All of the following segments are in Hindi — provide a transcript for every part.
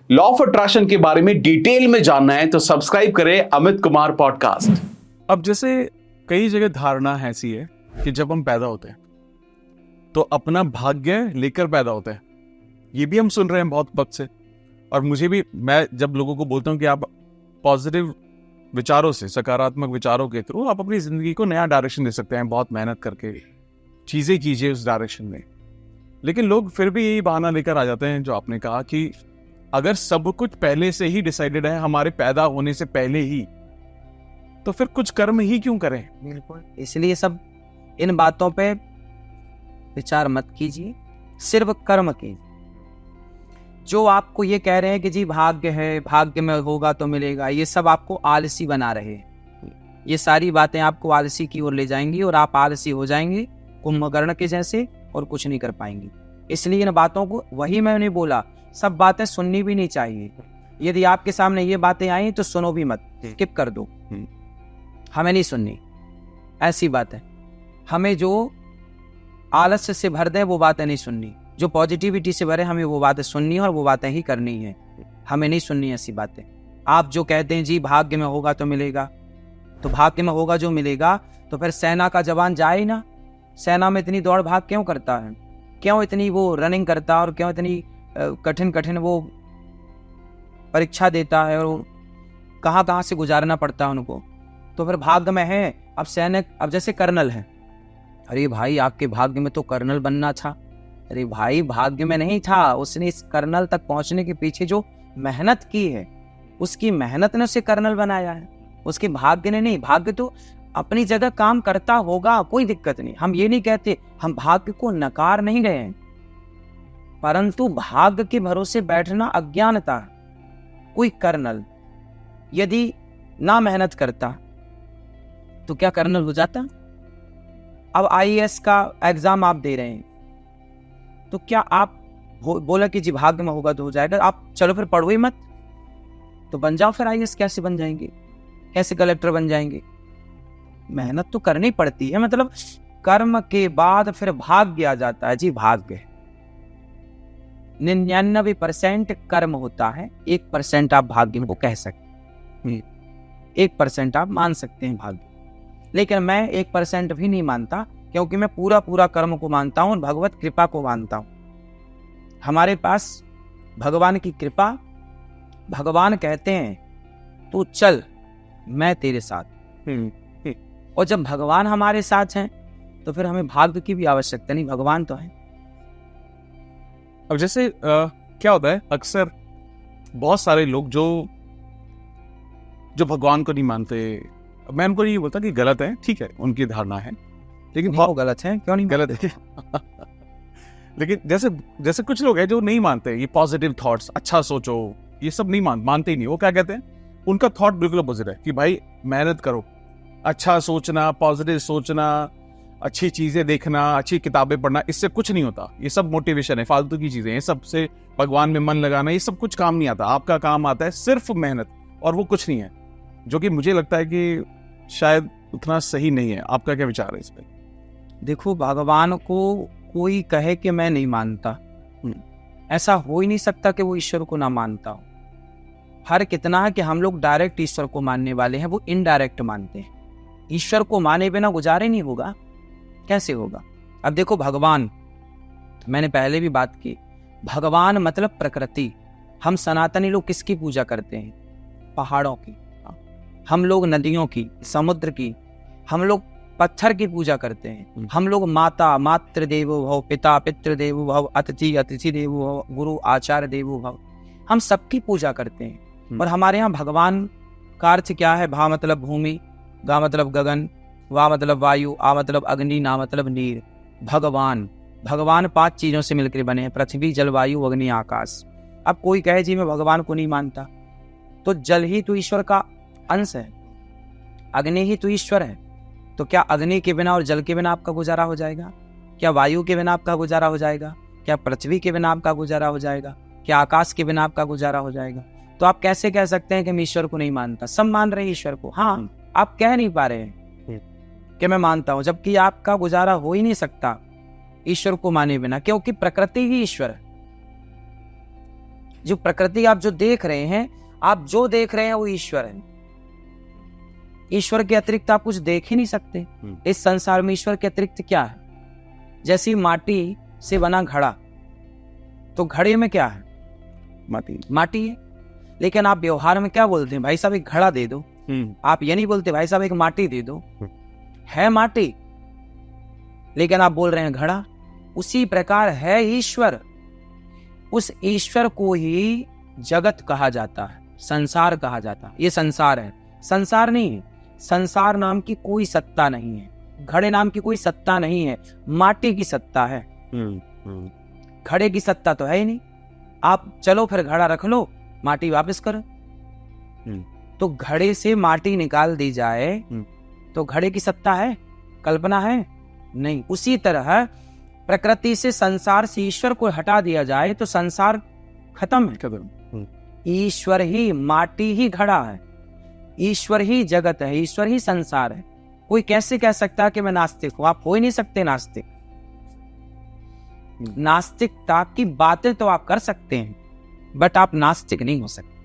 लॉ ऑफ अट्रैक्शन के बारे में डिटेल में जानना है तो सब्सक्राइब करें अमित कुमार पॉडकास्ट। अब जैसे कई जगह धारणा ऐसी है कि जब हम पैदा होते हैं तो अपना भाग्य लेकर पैदा होते हैं। ये भी हम सुन रहे हैं बहुत वक्त से, और मुझे भी, मैं जब लोगों को बोलता हूँ कि आप पॉजिटिव विचारों से, सकारात्मक विचारों के थ्रू आप अपनी जिंदगी को नया डायरेक्शन दे सकते हैं, बहुत मेहनत करके चीजें कीजिए उस डायरेक्शन में। लेकिन लोग फिर भी यही बहाना लेकर आ जाते हैं जो आपने कहा कि अगर सब कुछ पहले से ही डिसाइडेड है, हमारे पैदा होने से पहले ही, तो फिर कुछ कर्म ही क्यों करें। बिल्कुल, इसलिए सब इन बातों पे विचार मत कीजिए, सिर्फ कर्म कीजिए। जो आपको ये कह रहे हैं कि जी भाग्य है, भाग्य में होगा तो मिलेगा, ये सब आपको आलसी बना रहे हैं। ये सारी बातें आपको आलसी की ओर ले जाएंगी और आप आलसी हो जाएंगे कुंभकर्ण के जैसे, और कुछ नहीं कर पाएंगे। इसलिए इन बातों को, वही मैंने बोला, सब बातें सुननी भी नहीं चाहिए। यदि आपके सामने ये बातें आई तो सुनो भी मत, स्किप कर दो, हमें नहीं सुननी ऐसी बातें। हमें जो आलस्य से भर दे वो बातें नहीं सुननी, जो पॉजिटिविटी से भरे हमें वो बातें सुननी है और वो बातें ही करनी है। हमें नहीं सुननी ऐसी बातें। आप जो कहते हैं जी भाग्य में होगा तो मिलेगा, तो भाग्य में होगा जो मिलेगा, तो फिर सेना का जवान जाए ना। सेना में इतनी दौड़ भाग क्यों करता है, क्यों इतनी वो रनिंग करता है, और क्यों इतनी कठिन कठिन वो परीक्षा देता है, और कहाँ कहाँ से गुजारना पड़ता है उनको। तो फिर भाग्य में है। अब सैनिक, अब जैसे कर्नल है, अरे भाई आपके भाग्य में तो कर्नल बनना था। अरे भाई भाग्य में नहीं था, उसने इस कर्नल तक पहुंचने के पीछे जो मेहनत की है, उसकी मेहनत ने उसे कर्नल बनाया है, उसके भाग्य ने नहीं। भाग्य तो अपनी जगह काम करता होगा, कोई दिक्कत नहीं, हम ये नहीं कहते, हम भाग्य को नकार नहीं रहे हैं, परंतु भाग्य के भरोसे बैठना अज्ञानता है। कोई कर्नल यदि ना मेहनत करता तो क्या कर्नल हो जाता? अब आईएएस का एग्जाम आप दे रहे हैं, तो क्या आप बोला कि जी भाग्य में होगा तो हो जाएगा, आप चलो फिर पढ़ो ही मत, तो बन जाओ फिर आईएएस। कैसे बन जाएंगे, कैसे कलेक्टर बन जाएंगे? मेहनत तो करनी पड़ती है। मतलब कर्म के बाद फिर भाग्य आ जाता है। जी भाग्य 99% कर्म होता है, 1% आप भाग्य को कह सकते हैं, 1% आप मान सकते हैं भाग्य। लेकिन मैं 1% भी नहीं मानता, क्योंकि मैं पूरा पूरा कर्म को मानता हूँ और भगवत कृपा को मानता हूँ। हमारे पास भगवान की कृपा, भगवान कहते हैं तू चल मैं तेरे साथ। और जब भगवान हमारे साथ हैं तो फिर हमें भाग्य की भी आवश्यकता नहीं, भगवान तो है। अब जैसे क्या होता है, अक्सर बहुत सारे लोग जो भगवान को नहीं मानते, मैं उनको नहीं बोलता कि गलत है, ठीक है, उनकी धारणा है, लेकिन वो गलत है, क्यों नहीं गलत है लेकिन जैसे कुछ लोग हैं जो नहीं मानते ये पॉजिटिव थॉट्स, अच्छा सोचो, ये सब नहीं मानते ही नहीं। वो क्या कहते हैं, उनका थॉट बिल्कुल अपोजिट है कि भाई मेहनत करो, अच्छा सोचना, पॉजिटिव सोचना, अच्छी चीजें देखना, अच्छी किताबें पढ़ना, इससे कुछ नहीं होता, ये सब मोटिवेशन है, फालतू की चीजें हैं, सबसे भगवान में मन लगाना, ये सब कुछ काम नहीं आता। आपका काम आता है सिर्फ मेहनत, और वो कुछ नहीं है, जो कि मुझे लगता है कि शायद उतना सही नहीं है। आपका क्या विचार है इस पे? देखो, भगवान को कोई कहे कि मैं नहीं मानता, ऐसा हो ही नहीं सकता कि वो ईश्वर को ना मानता हो। हर कितना है कि हम लोग डायरेक्ट ईश्वर को मानने वाले हैं, वो इनडायरेक्ट मानते हैं। ईश्वर को माने बिना गुजारे नहीं होगा, कैसे होगा? अब देखो, भगवान, मैंने पहले भी बात की, भगवान मतलब प्रकृति। हम सनातनी लोग किसकी पूजा करते हैं? पहाड़ों की, हम लोग नदियों की, समुद्र की, हम लोग पत्थर की पूजा करते हैं। हम लोग माता मातृ देवो भव, पिता पितृ देवो भव, अतिथि अतिथि देवो भव, गुरु आचार्य देवो भव, हम सबकी पूजा करते हैं। और हमारे यहाँ भगवान का अर्थ क्या है? भा मतलब भूमि, गा मतलब गगन, वा मतलब वायु, आ मतलब अग्नि, ना मतलब नीर। भगवान 5 चीजों से मिलकर बने हैं, पृथ्वी, जल, वायु, अग्नि, आकाश। अब कोई कहे जी मैं भगवान को नहीं मानता, तो जल ही तो ईश्वर का अंश है, अग्नि ही तो ईश्वर है। तो क्या अग्नि के बिना और जल के बिना आपका गुजारा हो जाएगा? क्या वायु के बिना आपका गुजारा हो जाएगा? क्या पृथ्वी के बिना आपका गुजारा हो जाएगा? क्या आकाश के बिना आपका गुजारा हो जाएगा? तो आप कैसे कह सकते हैं कि मैं ईश्वर को नहीं मानता? सब मान रहे हैं ईश्वर को, हाँ, आप कह नहीं पा रहे हैं कि मैं मानता हूं, जबकि आपका गुजारा हो ही नहीं सकता ईश्वर को माने बिना, क्योंकि प्रकृति ही ईश्वर है। जो प्रकृति आप जो देख रहे हैं, आप जो देख रहे हैं वो ईश्वर है। ईश्वर के अतिरिक्त आप कुछ देख ही नहीं सकते। इस संसार में ईश्वर के अतिरिक्त क्या है? जैसी माटी से बना घड़ा, तो घड़े में क्या है? माटी है। लेकिन आप व्यवहार में क्या बोलते हैं? भाई साहब एक घड़ा दे दो। आप ये नहीं बोलते भाई साहब एक माटी दे दो। है माटी, लेकिन आप बोल रहे हैं घड़ा। उसी प्रकार है ईश्वर। उस ईश्वर को ही जगत कहा जाता है, संसार कहा जाता है। ये संसार है, संसार नहीं है। संसार नाम की कोई सत्ता नहीं है, घड़े नाम की कोई सत्ता नहीं है, माटी की सत्ता है। घड़े की सत्ता तो है ही नहीं। आप चलो फिर घड़ा रख लो, माटी वापस करो। तो घड़े से माटी निकाल दी जाए तो घड़े की सत्ता है? कल्पना है? नहीं। उसी तरह प्रकृति से, संसार से ईश्वर को हटा दिया जाए तो संसार खत्म है। ईश्वर ही माटी ही घड़ा है, ईश्वर ही जगत है, ईश्वर ही संसार है। कोई कैसे कह सकता है कि मैं नास्तिक हूं? आप हो ही नहीं सकते नास्तिक। नास्तिकता की बातें तो आप कर सकते हैं, बट आप नास्तिक नहीं हो सकते।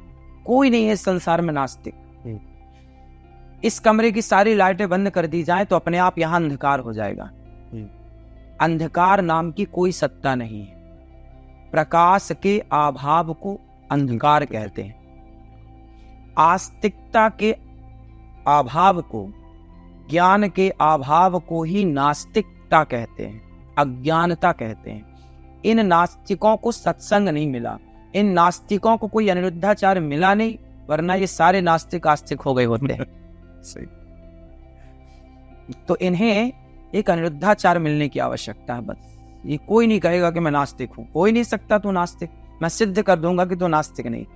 कोई नहीं है इस संसार में नास्तिक। इस कमरे की सारी लाइटें बंद कर दी जाए तो अपने आप यहां अंधकार हो जाएगा। अंधकार नाम की कोई सत्ता नहीं है। प्रकाश के अभाव को अंधकार कहते हैं। आस्तिकता के अभाव को, ज्ञान के अभाव को ही नास्तिकता कहते हैं, अज्ञानता कहते हैं। इन नास्तिकों को सत्संग नहीं मिला, इन नास्तिकों को कोई अनिरुद्धाचार्य मिला नहीं, वरना ये सारे नास्तिक आस्तिक हो गए होते हैं। सही। तो इन्हें एक अनिरुद्धाचार्य मिलने की आवश्यकता है बस। ये कोई नहीं कहेगा कि मैं नास्तिक हूं। कोई नहीं सकता तू नास्तिक, मैं सिद्ध कर दूंगा कि तू नास्तिक नहीं।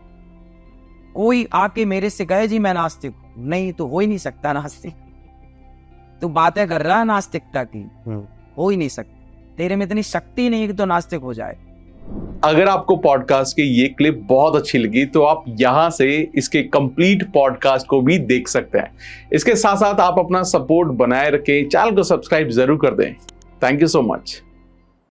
कोई आके मेरे से कहे जी मैं नास्तिक हूं, नहीं तो हो ही नहीं सकता नास्तिक। तू बातें कर रहा है नास्तिकता की, हो ही नहीं सकता। तेरे में इतनी शक्ति नहीं कि तो नास्तिक हो जाए। अगर आपको पॉडकास्ट की ये क्लिप बहुत अच्छी लगी तो आप यहां से इसके कंप्लीट पॉडकास्ट को भी देख सकते हैं। इसके साथ साथ आप अपना सपोर्ट बनाए रखें, चैनल को सब्सक्राइब जरूर कर दें। Thank you so much.